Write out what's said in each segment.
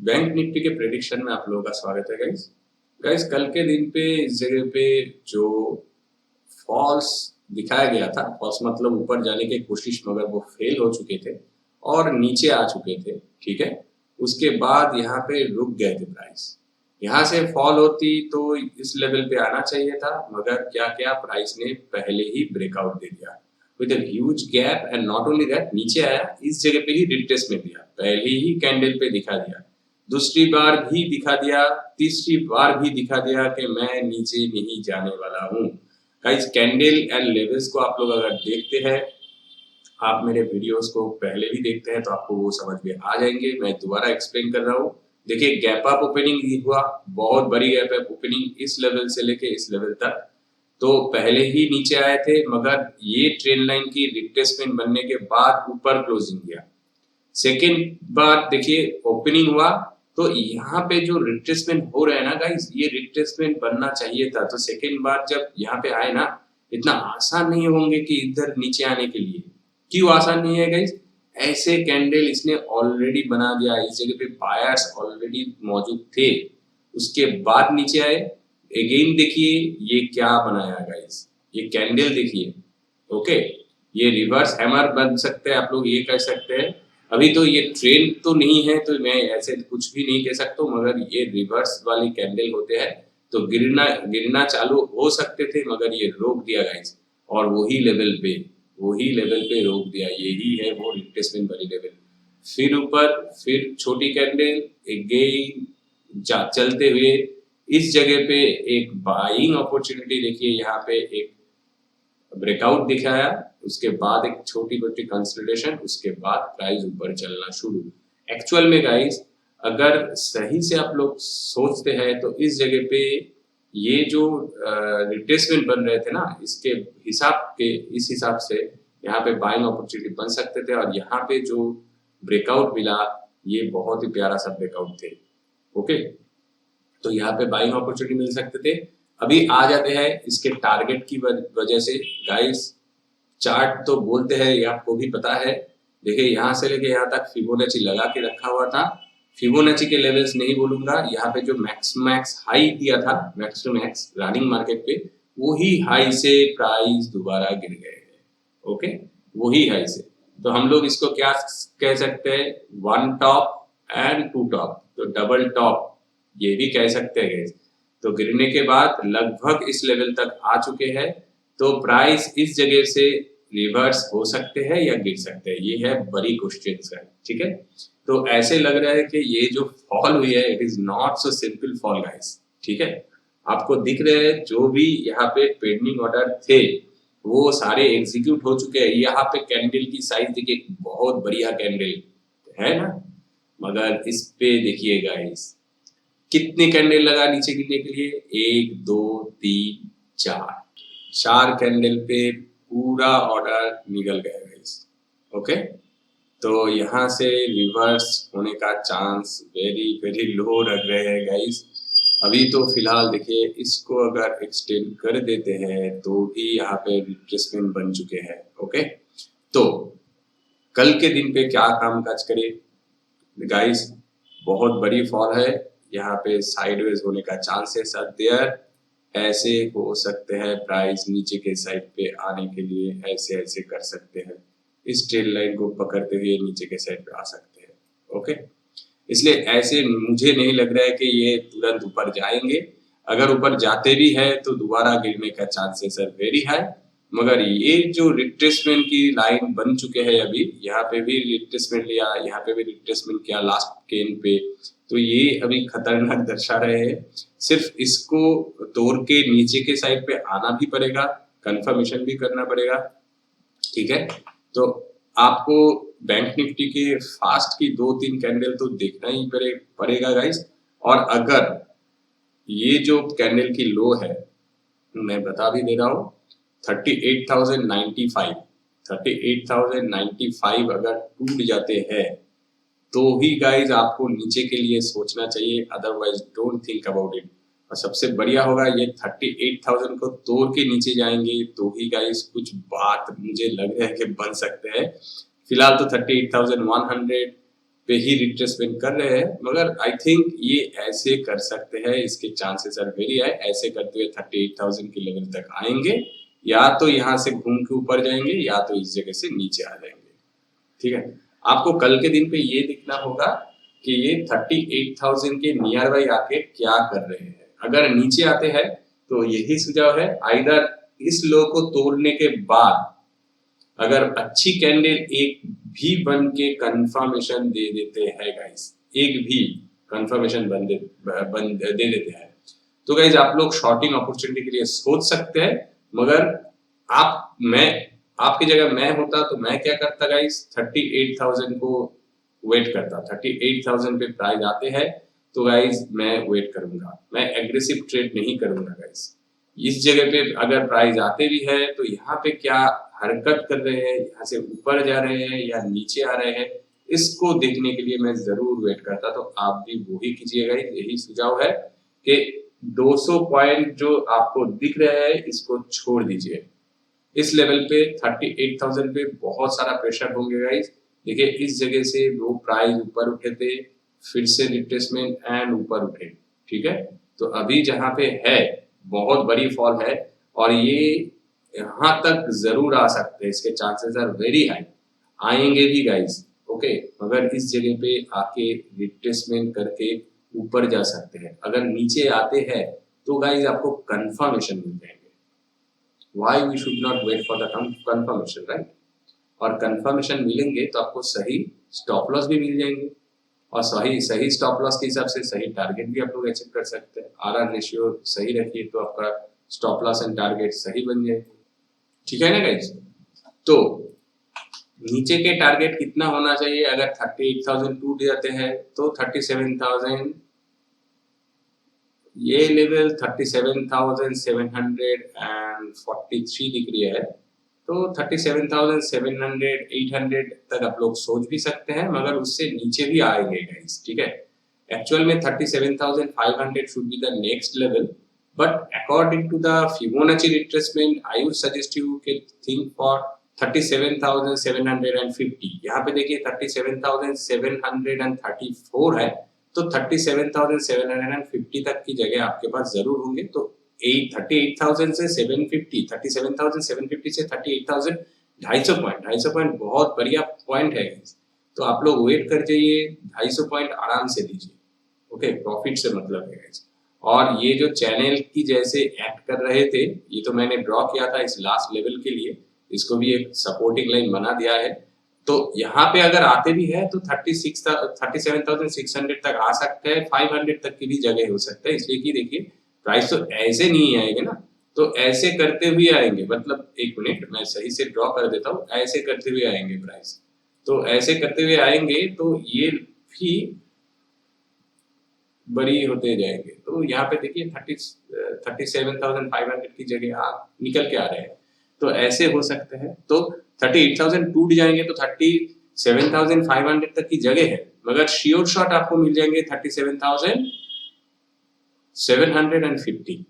Bank Nifty के prediction में आप लोगों का स्वागत है गाइस। गाइस कल के दिन पे इस जगह पे जो फॉल्स दिखाया गया था, फॉल्स मतलब ऊपर जाने की कोशिश मगर वो फेल हो चुके थे और नीचे आ चुके थे। ठीक है, उसके बाद यहाँ पे रुक गए थे प्राइस। यहाँ से फॉल होती तो इस लेवल पे आना चाहिए था, मगर क्या क्या प्राइस ने पहले ही ब्रेकआउट दे दिया with a huge gap. And not only that, नीचे आया, इस जगह पे ही रिट्रेसमेंट दिया, पहले ही कैंडल पे दिखा दिया, दूसरी बार भी दिखा दिया, तीसरी बार भी दिखा दिया कि मैं नीचे नहीं जाने वाला हूँ। गाइस कैंडल एंड लेवल्स को आप लोग अगर देखते हैं, आप मेरे वीडियोस को पहले भी देखते हैं तो आपको वो समझ में आ जाएंगे। मैं दोबारा एक्सप्लेन कर रहा हूँ। देखिए गैप अप ओपनिंग हुआ, बहुत बड़ी गैप अप ओपनिंग इस लेवल से लेके इस लेवल तक, तो पहले ही नीचे आए थे मगर ये ट्रेंड लाइन की रिट्रेसमेंट बनने के बाद ऊपर क्लोजिंग किया। सेकेंड बार देखिए ओपनिंग हुआ, तो यहाँ पे जो रिट्रेसमेंट हो रहा है ना गाइस, ये रिट्रेसमेंट बनना चाहिए था। तो सेकेंड बार जब यहाँ पे आए ना, इतना आसान नहीं होंगे कि इधर नीचे आने के लिए। क्यों आसान नहीं है गाइस? ऐसे कैंडल इसने ऑलरेडी बना दिया, इस जगह पे बायर्स ऑलरेडी मौजूद थे, उसके बाद नीचे आए। अगेन देखिए ये क्या बनाया गाइस, ये कैंडल देखिए। ओके, ये रिवर्स हैमर बन सकते हैं, आप लोग ये कह सकते हैं। अभी तो ये ट्रेंड तो नहीं है तो मैं ऐसे कुछ भी नहीं कह सकता हूँ, मगर ये रिवर्स वाली कैंडल होते हैं तो गिरना गिरना चालू हो सकते थे, मगर ये रोक दिया गाइस। और वही लेवल पे रोक दिया, यही है वो रिट्रेसमेंट वाली लेवल। फिर ऊपर, फिर छोटी कैंडल, अगेन चलते हुए इस जगह पे एक बाइंग अपॉर्चुनिटी देखिए, यहाँ पे एक ब्रेकआउट दिखाया, उसके बाद एक छोटी मोटी कंसोलिडेशन, उसके बाद प्राइस ऊपर चलना शुरू। एक्चुअल में गाइस अगर सही से आप लोग सोचते हैं तो इस जगह पे ये जो रिट्रेसमेंट बन रहे थे ना, इसके इस हिसाब से यहाँ पे बाइंग अपॉर्चुनिटी बन सकते थे। और यहाँ पे जो ब्रेकआउट मिला, ये बहुत ही प्यारा सा ब्रेकआउट थे। ओके, तो यहाँ पे बाइंग अपॉर्चुनिटी मिल सकते थे। अभी आ जाते हैं इसके टारगेट की वजह से गाइस। चार्ट तो बोलते हैं, ये आपको भी पता है। देखिए यहाँ से लेके यहाँ तक फिबोनाची लगा के रखा हुआ था। फिबोनाची के लेवल्स नहीं बोलूंगा, यहाँ पे जो मैक्स हाई दिया था, max to max running market पे, वही हाई से प्राइस दोबारा गिर गए हैं। ओके, वही हाई से। तो हम लोग इसको क्या कह सकते हैं, one top and two top, तो डबल टॉप ये भी कह सकते हैं। तो गिरने के बाद लगभग इस लेवल तक आ चुके हैं, तो प्राइस इस जगह से रिवर्स हो सकते हैं या गिर सकते हैं, ये है बड़ी क्वेश्चन है। ठीक है, तो ऐसे लग रहा है कि ये जो फॉल हुई है, it is not so simple fall guys. ठीक है, आपको दिख रहे हैं जो भी यहाँ पे पेंडिंग ऑर्डर थे वो सारे एग्जीक्यूट हो चुके हैं। यहाँ पे कैंडल की साइज देखिए, बहुत बढ़िया कैंडल है ना, मगर इस पे देखिए गाइस कितने कैंडल लगा नीचे गिरने के लिए, 1 2 3 4 कैंडल पे पूरा ऑर्डर निकल गया गाइस। ओके, तो यहाँ से रिवर्स होने का चांस वेरी वेरी लो लग रहे हैं गाइस। अभी तो फिलहाल देखिए, इसको अगर एक्सटेंड कर देते हैं तो भी यहाँ पे रिट्रेसमेंट बन चुके हैं। ओके, तो कल के दिन पे क्या काम काज करे गाइस, बहुत बड़ी फॉल है, यहाँ पे साइडवेज होने का चांसेस आर देयर। ऐसे हो सकते हैं प्राइस नीचे के साइड पे आने के लिए ऐसे ऐसे कर सकते हैं, इस ट्रेड लाइन को पकड़ते हुए नीचे के साइड पे आ सकते हैं। ओके, इसलिए ऐसे मुझे नहीं लग रहा है कि ये तुरंत ऊपर जाएंगे। अगर ऊपर जाते भी है तो दोबारा गिरने का चांसेस आर वेरी हाई। मगर ये जो रिट्रेसमेंट की लाइन बन चुके हैं, अभी यहाँ पे भी रिट्रेसमेंट लिया, यहाँ पे भी रिट्रेसमेंट किया लास्ट केन पे, तो ये अभी खतरनाक दर्शा रहे हैं। सिर्फ इसको तोड़ के नीचे के साइड पे आना भी पड़ेगा, कंफर्मेशन भी करना पड़ेगा। ठीक है, तो आपको बैंक निफ्टी के फास्ट की 2-3 कैंडल तो देखना ही पड़ेगा गाइस। और अगर ये जो कैंडल की लो है, मैं बता भी दे रहा हूँ, 38,095 अगर टूट जाते हैं तो ही गाइज आपको नीचे के लिए सोचना चाहिए, otherwise don't think about it. और सबसे बढ़िया होगा ये 38,000 को तोड़ के नीचे जाएंगे तो ही गाइज कुछ बात मुझे लग रहा है कि बन सकते हैं। फिलहाल तो 38,100 पे ही रिट्रेसमेंट कर रहे हैं, मगर आई थिंक ये ऐसे कर सकते हैं, इसके चांसेस आर वेरी हाई। ऐसे करते हुए 38,000 के लेवल तक आएंगे, या तो यहाँ से घूम के ऊपर जाएंगे या तो इस जगह से नीचे आ जाएंगे। ठीक है, आपको कल के दिन पे ये दिखना होगा कि ये 38,000 के नियर बाई आके क्या कर रहे हैं। अगर नीचे आते हैं तो यही सुझाव है, आइदर इस लो को तोड़ने के बाद अगर अच्छी कैंडल एक भी बन के कंफर्मेशन दे देते हैं गाइस, एक भी कंफर्मेशन दे देते हैं, तो गाइस आप लोग शॉर्टिंग अपॉर्चुनिटी के लिए सोच सकते हैं। मगर मैं आपकी जगह मैं होता तो मैं क्या करता गाइस, 38,000 को वेट करता। 38,000 पे प्राइस आते हैं तो गाइस मैं वेट करूंगा, मैं एग्रेसिव ट्रेड नहीं करूंगा गाइस। इस जगह पे अगर प्राइस आते भी है तो यहाँ पे क्या हरकत कर रहे हैं, यहाँ से ऊपर जा रहे हैं या नीचे आ रहे हैं, इसको देखने के लिए मैं जरूर वेट करता। तो आप भी वही कीजिएगा, यही सुझाव है कि 200 पॉइंट जो आपको दिख रहे हैं इसको छोड़ दीजिए। इस लेवल पे 38,000 पे बहुत सारा प्रेशर होंगे गाइस। देखिए इस जगह से दो प्राइस ऊपर उठे थे, फिर से रिट्रेसमेंट एंड ऊपर उठे। ठीक है, तो अभी जहां पे है बहुत बड़ी फॉल है और ये यहाँ तक जरूर आ सकते हैं, इसके चांसेस आर वेरी हाई, आएंगे भी गाइस। ओके, मगर इस जगह पे आके रिट्रेसमेंट करके ऊपर जा सकते हैं। अगर नीचे आते हैं तो गाइस आपको कंफर्मेशन मिल जाएंगे। Why we should not wait for the confirmation, right? और कंफर्मेशन मिलेंगे तो आपको सही स्टॉप लॉस भी मिल जाएंगे, और सही स्टॉप लॉस के हिसाब से सही टारगेट भी आप लोग अचीव कर सकते हैं। आर रेशियो सही रखिए तो आपका स्टॉप लॉस एंड टारगेट सही बन जाएगी। ठीक है ना गाइस? तो नीचे के टारगेट कितना होना चाहिए? अगर 38,000 टूट जाते हैं तो 37,000, ये लेवल 37,743 दिख रही है, तो 37,700 800 तक आप लोग सोच भी सकते हैं, मगर उससे नीचे भी आएंगे गाइस। ठीक है, एक्चुअल में 37,500 should be the next level, but according to the Fibonacci retracement I would suggest you के थिंक फॉर 37,750। यहाँ पे देखिए 37,734 है, तो 37,750 तक की जगह आपके पास जरूर होंगे। तो 38,000 से 750, 37,750 से 38,000, 250 पॉइंट, 250 पॉइंट बहुत बढ़िया पॉइंट है। तो आप लोग वेट कर जाइए, 250 पॉइंट आराम से लीजिए। ओके, प्रॉफिट से मतलब है गाइस। और ये जो चैनल की जैसे एक्ट कर रहे थे, ये तो मैंने ड्रॉ किया था इस लास्ट लेवल के लिए, इसको भी एक सपोर्टिंग लाइन बना दिया है। तो यहाँ पे अगर आते भी है तो 37,600 तक आ सकते हैं, 500 तक की भी जगह हो सकता है। इसलिए कि देखिए प्राइस तो ऐसे नहीं आएंगे ना, तो ऐसे करते हुए आएंगे। मतलब एक मिनट मैं सही से ड्रॉ कर देता हूँ, ऐसे करते हुए आएंगे प्राइस। तो ऐसे करते हुए आएंगे तो ये भी बड़ी होते जाएंगे। तो यहाँ पे देखिए 37,500 की जगह आप निकल के आ रहे हैं, तो ऐसे हो सकते हैं। तो 38,000 टूट जाएंगे तो 37,500 तक की जगह है, मगर श्योर शॉट आपको मिल जाएंगे 37,750।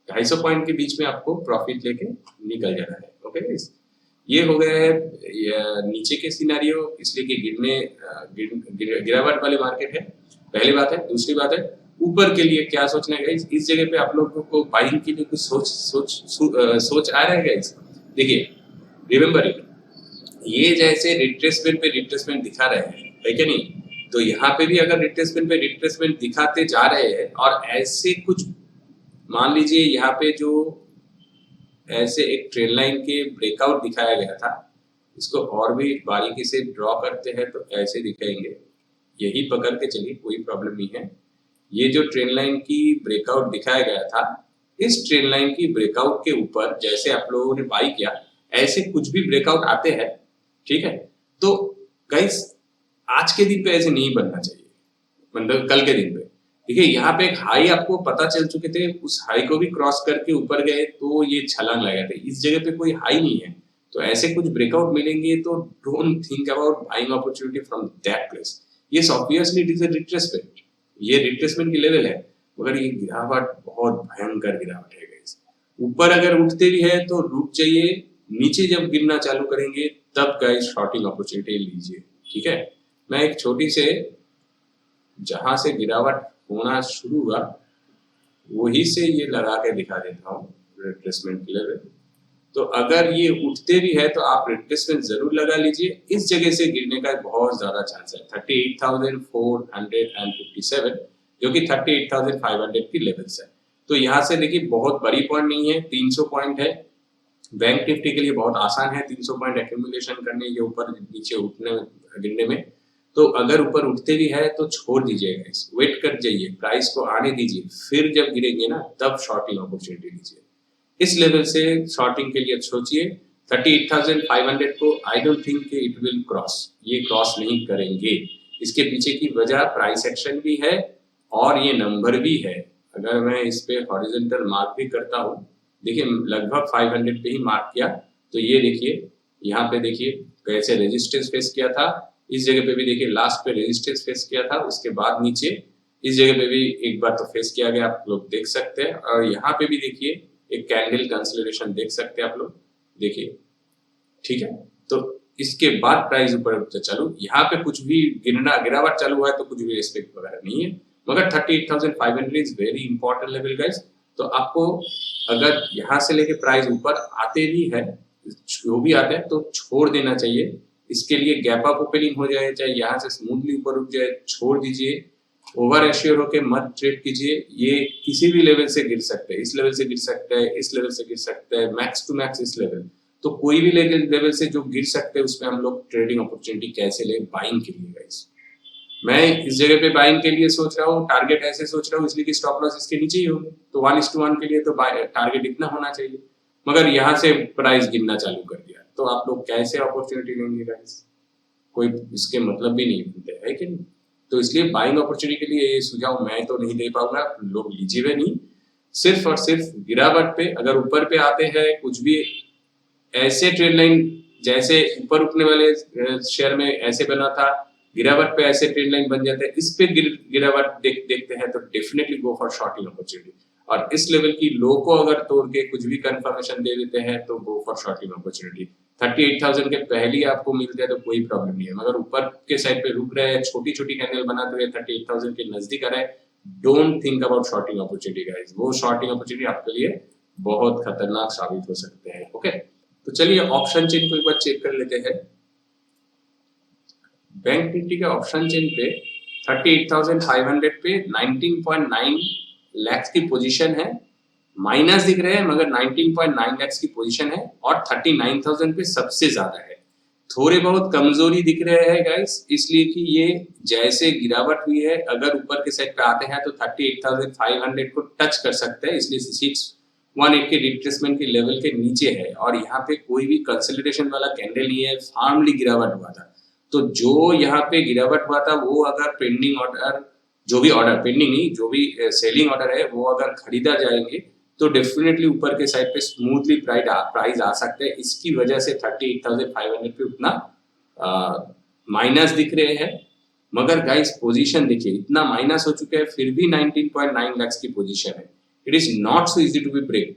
250 पॉइंट के बीच में आपको प्रॉफिट लेके निकल जाना है। ओके, ये हो गया है नीचे के सिनेरियो, इसलिए कि गिरावट वाले मार्केट है, पहली बात है। दूसरी बात है ऊपर के लिए क्या सोचना है गाइस। इस जगह पे आप लोगों को बाइंग के लिए कुछ सोच आ रहा है गाइस। देखिए रिमेंबर इट, ये जैसे रिट्रेसमेंट पे रिट्रेसमेंट दिखा रहे हैं, है क्या नहीं? तो यहाँ पे भी अगर रिट्रेसमेंट पे रिट्रेसमेंट दिखाते जा रहे हैं और ऐसे कुछ मान लीजिए यहाँ पे जो ऐसे एक ट्रेन लाइन के ब्रेकआउट दिखाया गया था, इसको और भी बारीकी से ड्रॉ करते हैं तो ऐसे दिखाएंगे। यही पकड़ के चलिए, कोई प्रॉब्लम नहीं है। ये जो ट्रेन लाइन की ब्रेकआउट दिखाया गया था, इस ट्रेन लाइन की ब्रेकआउट के ऊपर जैसे आप लोगों ने बाई किया, ऐसे कुछ भी ब्रेकआउट आते हैं, ठीक है? तो गाइस आज के दिन पे ऐसे नहीं बनना चाहिए, मतलब कल के दिन पे। देखिए यहाँ पे एक हाई आपको पता चल चुके थे, उस हाई को भी क्रॉस करके ऊपर गए तो ये छलांग लगा थे। इस जगह पे कोई हाई नहीं है, तो ऐसे कुछ ब्रेकआउट मिलेंगे तो don't think about buying opportunity from that place. ये obviously it is a retracement, ये रिट्रेसमेंट की लेवल है, मगर ये गिरावट बहुत भयंकर गिरावट है गाइस। ऊपर अगर उठते भी है तो रुक जाइए, नीचे जब गिरना चालू करेंगे तब गाइस शॉर्टिंग अपॉर्चुनिटी लीजिए। ठीक है, मैं एक छोटी से जहां से गिरावट होना शुरू हुआ वही से ये लगा के दिखा देता हूँ रिट्रेसमेंट के लेवल। तो अगर ये उठते भी है तो आप रिट्रेसमेंट जरूर लगा लीजिए। इस जगह से गिरने का बहुत ज्यादा चांस है 38,457 जो कि 38,500 की लेवल्स है। तो यहाँ से देखिए बहुत बड़ी पॉइंट नहीं है, 300 पॉइंट है। बैंक निफ्टी के लिए बहुत आसान है 300 पॉइंट एक्यूमुलेशन करने, ये ऊपर नीचे उठने गिरने में। तो अगर ऊपर उठते भी है तो छोड़ दीजिएगा, वेट कर जाइए, प्राइस को आने दीजिए, फिर जब गिरेंगे ना तब शॉर्टिंग अपॉर्चुनिटी लीजिए। इस लेवल से शॉर्टिंग के लिए सोचिए। 38,500 को आई डोंट थिंक कि इट विल क्रॉस, ये क्रॉस नहीं करेंगे। इसके पीछे की वजह प्राइस एक्शन भी है और ये नंबर भी है। अगर मैं इस पे हॉरिजॉन्टल मार्क भी करता हूँ, देखिए लगभग 500 पे ही मार्क किया, तो ये देखिए यहाँ पे देखिए कैसे रेजिस्टेंस फेस किया था। इस जगह पे भी देखिए लास्ट पे रेजिस्टेंस फेस किया था, उसके बाद नीचे इस जगह पे भी एक बार तो फेस किया गया, आप लोग देख सकते हैं। और यहाँ पे भी देखिए एक कैंडल कंसोलिडेशन देख सकते हैं आप लोग, देखिए ठीक है। तो इसके बाद प्राइस ऊपर चालू, यहाँ पे कुछ भी गिरावट चालू हुआ है तो कुछ भी रिस्पेक्ट वगैरह नहीं है। मगर 38,500 is very important level guys. तो आपको अगर यहाँ से लेके प्राइस ऊपर आते भी है, जो भी आता है तो छोड़ देना चाहिए। इसके लिए गैप अप ओपनिंग हो जाए, चाहे यहाँ से स्मूथली ऊपर उठ जाए, छोड़ दीजिए। ओवर एश्योर होके मत ट्रेड कीजिए। ये किसी भी लेवल से गिर सकते हैं, इस लेवल से गिर सकता है, इस लेवल से गिर सकता है, मैक्स टू मैक्स इस लेवल। तो कोई भी लेवल से जो गिर सकते हैं उसमें हम लोग ट्रेडिंग अपॉर्चुनिटी कैसे ले बाइंग के लिए गाइस। मैं इस जगह पे बाइंग के लिए सोच रहा हूँ, टारगेट ऐसे सोच रहा हूँ इसलिए कि स्टॉप लॉस इसके नीचे ही होंगे, तो 1:1 के लिए तो टारगेट इतना होना चाहिए। मगर यहाँ से प्राइस गिरना चालू कर दिया तो आप लोग कैसे अपॉर्चुनिटी लेंगे गाइस, कोई इसके मतलब भी नहीं बनते है कि नहीं। तो इसलिए बाइंग अपॉर्चुनिटी के लिए ये सुझाव मैं तो नहीं दे पाऊंगा, लोग लीजिए नहीं। सिर्फ और सिर्फ गिरावट पे, अगर ऊपर पे आते हैं कुछ भी ऐसे ट्रेड लाइन जैसे ऊपर उठने वाले शेयर में ऐसे बना था, गिरावट पे ऐसे ट्रेड लाइन बन जाते हैं, इस पे गिरावट देखते हैं तो definitely go for shorting opportunity. और इस लेवल की लो को अगर तोड़ के कुछ भी कंफर्मेशन दे देते हैं तो गो फॉर शॉर्टिंग अपॉर्चुनिटी। 38,000 के पहले ही आपको मिलते हैं तो कोई प्रॉब्लम नहीं है। मगर ऊपर के साइड पे रुक रहे हैं, छोटी छोटी कैंडल बनाते हुए 38,000 के नजदीक आ रहे हैं, don't think about shorting opportunity guys. वो शॉर्टिंग अपॉर्चुनिटी आपके लिए बहुत खतरनाक साबित हो सकते हैं। ओके, तो चलिए ऑप्शन चेन को एक बार चेक कर लेते हैं। बैंक निफ्टी के ऑप्शन चेन पे 38,500 पे 19.9 लाख की पोजीशन है, माइनस दिख रहे हैं मगर 19.9 लाख की पोजीशन है। और 39,000 पे सबसे ज्यादा है। थोड़े बहुत कमजोरी दिख रहे हैं गाइस, इसलिए कि ये जैसे गिरावट हुई है, अगर ऊपर के साइड पे आते हैं तो 38,500 को टच कर सकते हैं, इसलिए 618 के रिट्रेसमेंट के लेवल के नीचे है। और यहाँ पे कोई भी कंसोलिडेशन वाला कैंडल नहीं है, फार्मली गिरावट हुआ था। तो जो यहाँ पे गिरावट हुआ था वो अगर पेंडिंग ऑर्डर, जो भी ऑर्डर पेंडिंग नहीं, जो भी सेलिंग ऑर्डर है वो अगर खरीदा जाएंगे तो डेफिनेटली ऊपर के साइड पे स्मूथली प्राइस आ सकते हैं। इसकी वजह से 38,500 पे उतना माइनस दिख रहे हैं। मगर गाइस पोजीशन देखिए, इतना माइनस हो चुका है फिर भी 19.9 लाख की पोजीशन है। It is not so easy to be break.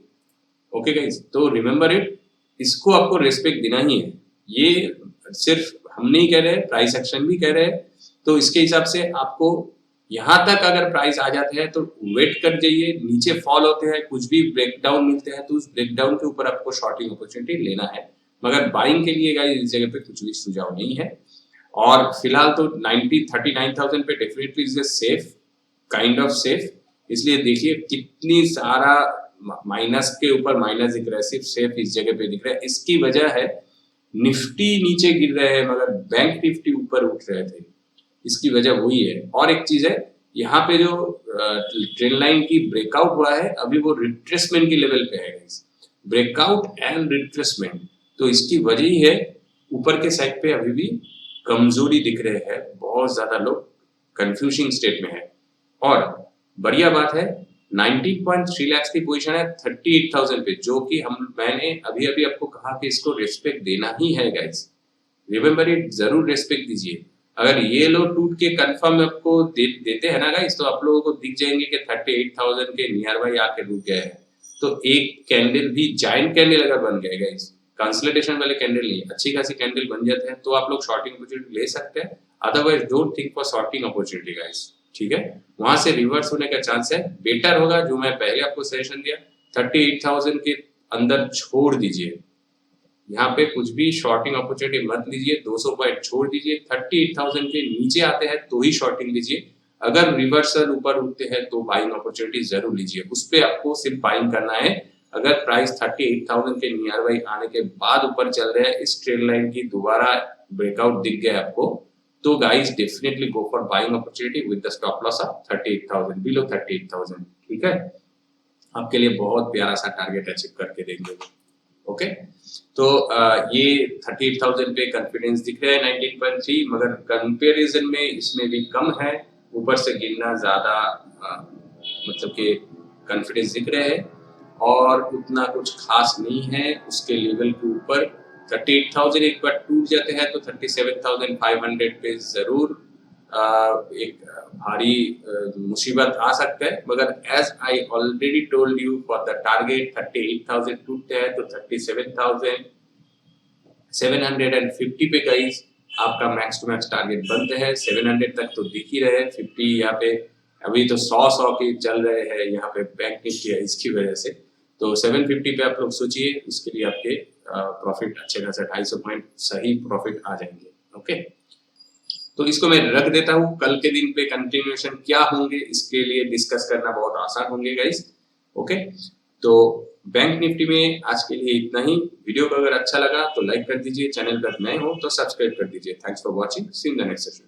Okay guys, तो रिमेंबर इट, इसको आपको रेस्पेक्ट देना ही है। ये सिर्फ हम नहीं कह रहे, प्राइस एक्शन भी कह रहे हैं। तो इसके हिसाब से आपको यहाँ तक अगर प्राइस आ जाते हैं तो वेट कर जाइए, नीचे फॉल होते हैं, कुछ भी ब्रेकडाउन मिलते हैं तो उस ब्रेकडाउन के ऊपर आपको शॉर्टिंग अपॉर्चुनिटी लेना है। मगर बाइंग के लिए गाइस इस जगह पे कुछ भी सुझाव नहीं है। और फिलहाल तो 39,000 पे definitely is safe, kind of safe. इसलिए देखिए कितनी सारा माइनस के ऊपर माइनस दिख रहा है, सिर्फ सेफ इस जगह पे दिख रहा है। इसकी वजह है निफ्टी नीचे गिर रहे हैं मगर बैंक निफ्टी ऊपर उठ रहे थे, इसकी वजह वही है। और एक चीज है, यहाँ पे जो ट्रेंड लाइन की ब्रेकआउट हुआ है अभी वो रिट्रेसमेंट के लेवल पे है, ब्रेकआउट एंड रिट्रेसमेंट। तो इसकी वजह ही है ऊपर के साइड पे अभी भी कमजोरी दिख रहे हैं, बहुत ज्यादा लोग कंफ्यूजिंग स्टेट में है। और बढ़िया बात है 19.3 लाख की पोजीशन है 38,000 पे, जो कि मैंने अभी अभी आपको कहा कि इसको रिस्पेक्ट देना ही है गाइस। रिमेंबर इट, जरूर रिस्पेक्ट दीजिए। अगर ये लोग टूट के कंफर्म आपको देते हैं ना गाइस, तो आप लोगों को दिख जाएंगे कि 38,000 के नियर बाई आके रुक गए हैं। तो एक कैंडल भी जायंट कैंडल अगर बन गए गाइस, कंसोलिडेशन वाले कैंडल नहीं, अच्छी खासी कैंडल बन जाते हैं तो आप लोग शॉर्टिंग अपॉर्चुनिटी ले सकते हैं। Otherwise don't think for shorting opportunity guys, ठीक है। वहां से रिवर्स होने का चांस है, बेटर होगा जो मैं पहले आपको सजेशन दिया 38,000 के अंदर छोड़ दीजिए, यहाँ पे कुछ भी शॉर्टिंग अपॉर्चुनिटी मत लीजिए, 200 पॉइंट छोड़ दीजिए, 38,000 के नीचे आते हैं तो ही शॉर्टिंग लीजिए, अगर रिवर्सल ऊपर उठते हैं तो बाइंग अपॉर्चुनिटी जरूर लीजिए, उस पे आपको सिर्फ बाइंग करना है। अगर प्राइस 38,000 के नियर बाई आने के बाद ऊपर चल रहे हैं, इस ट्रेड लाइन की दोबारा ब्रेकआउट दिख गया आपको, तो guys definitely go for buying opportunity with the stop loss of 38,000, below 38,000, ठीक है। आपके लिए बहुत प्यारा सा टारगेट अचीव करके देंगे, ओके। तो ये 38,000 पे कॉन्फिडेंस दिख रहा है 19.3, मगर कंपैरिजन में इसमें भी कम है, ऊपर से गिरना ज्यादा मतलब कि कॉन्फिडेंस दिख रहे हैं और उतना कुछ खास नहीं है उसके लेवल के ऊपर। 38,000 एक बार टूट जाते हैं तो 37,500 पे जरूर एक भारी मुसीबत आ सकता है, मगर as I already told you for the target 38,000 टूटते हैं तो 37,750 पे गाइस आपका मैक्स टू मैक्स टारगेट बनते हैं। 700 तक तो दिख ही रहे, 50 यहाँ पे अभी तो 100 के चल रहे हैं यहाँ पे बैंक निफ्टी है, इसकी वजह से तो 750 पे आप लोग सोचिए, उसके लिए आपके प्रॉफिट अच्छे खासा 250 पॉइंट सही प्रॉफिट आ जाएंगे, ओके। तो इसको मैं रख देता हूँ, कल के दिन पे कंटिन्यूएशन क्या होंगे इसके लिए डिस्कस करना बहुत आसान होंगे गाइस, ओके। तो बैंक निफ्टी में आज के लिए इतना ही। वीडियो को अगर अच्छा लगा तो लाइक कर दीजिए, चैनल पर नए हो तो सब्सक्राइब कर दीजिए। Thanks for watching, see in the next session.